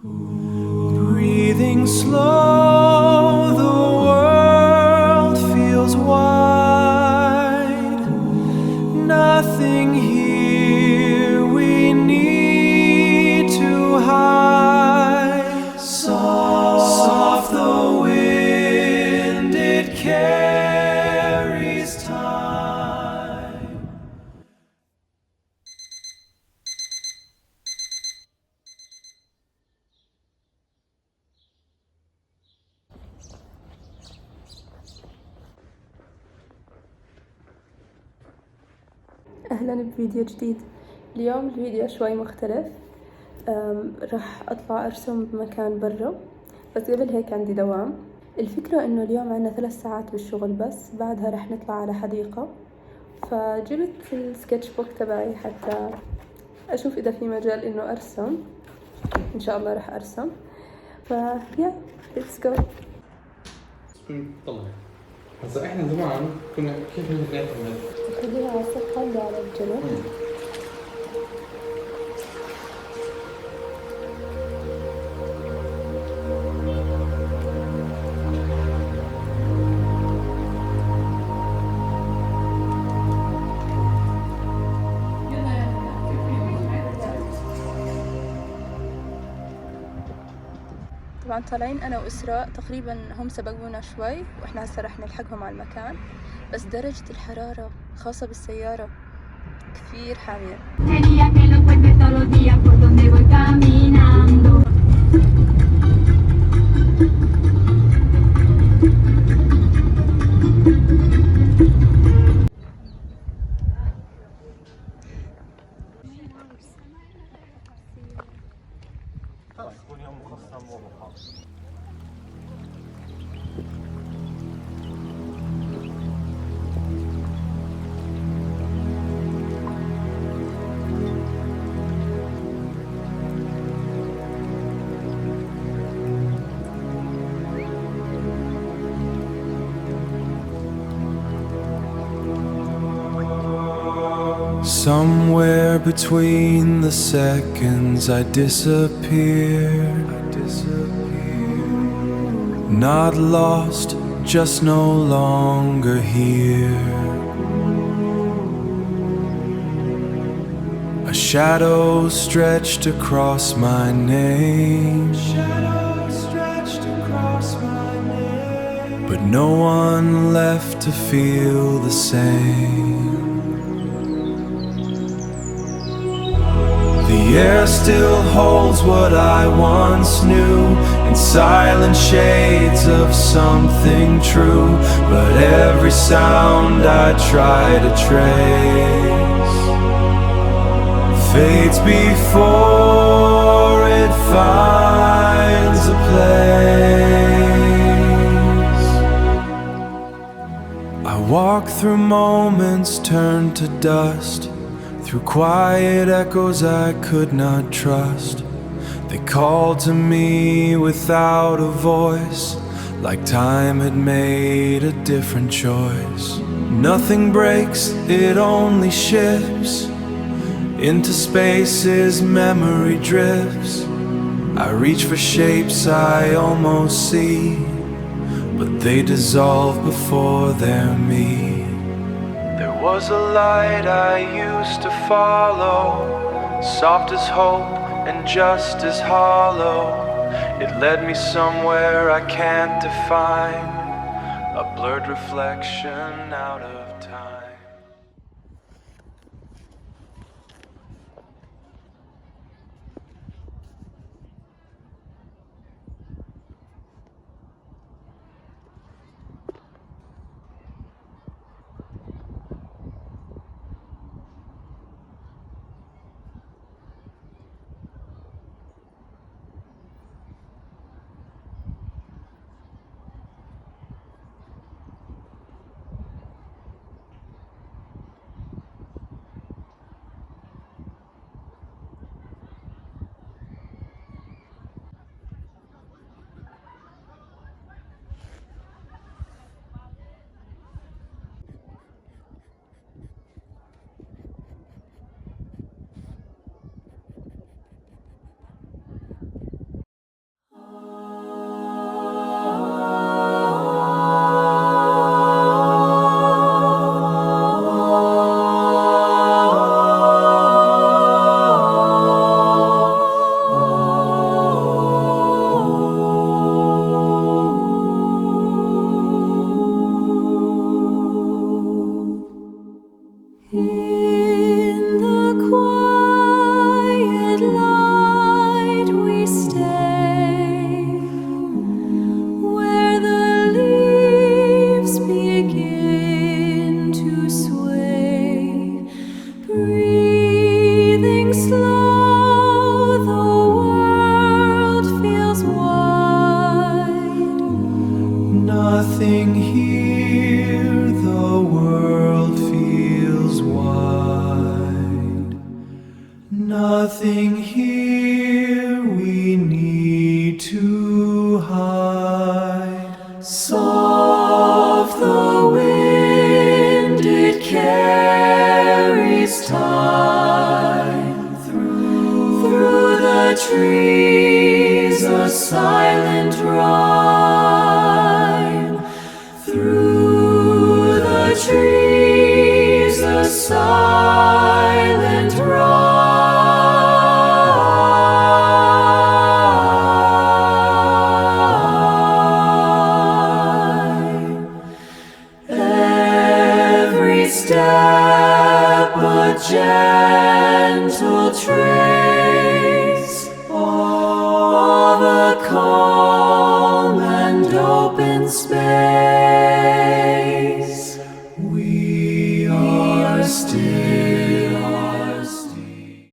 Breathing slow, the world feels wide. Nothing here we need to hide. Soft the wind, it carries time. أهلا بفيديو جديد. اليوم الفيديو شوي مختلف. راح أطلع أرسم بمكان برا، بس قبل هيك عندي دوام. الفكرة إنه اليوم عنا 3 ساعات بالشغل، بس بعدها راح نطلع على حديقة، فجبت السكتش بوك تبعي حتى أشوف إذا في مجال إنه أرسم. إن شاء الله راح أرسم. فيا let's go. طلع هسا احنا زمان كنا كيف نعمل خليها على السطح ولا على الجنب؟ طبعا طالعين أنا وإسراء، تقريبا هم سبقونا شوي وإحنا هسه رح نلحقهم على المكان، بس درجة الحرارة خاصة بالسيارة كثير حامية. Somewhere between the seconds I disappeared. Not lost, just no longer here. A shadow stretched across my name. But no one left to feel the same. The air still holds what I once knew, in silent shades of something true. But every sound I try to trace fades before it finds a place. I walk through moments turned to dust, through quiet echoes I could not trust. They called to me without a voice, like time had made a different choice. Nothing breaks, it only shifts. Into spaces memory drifts. I reach for shapes I almost see, but they dissolve before they're me. There was a light I used to follow, soft as hope and just as hollow. It led me somewhere I can't define, a blurred reflection out of time. trees a silent rhyme. Through the trees a silent rhyme. Every step a gentle trace of a calm and open space.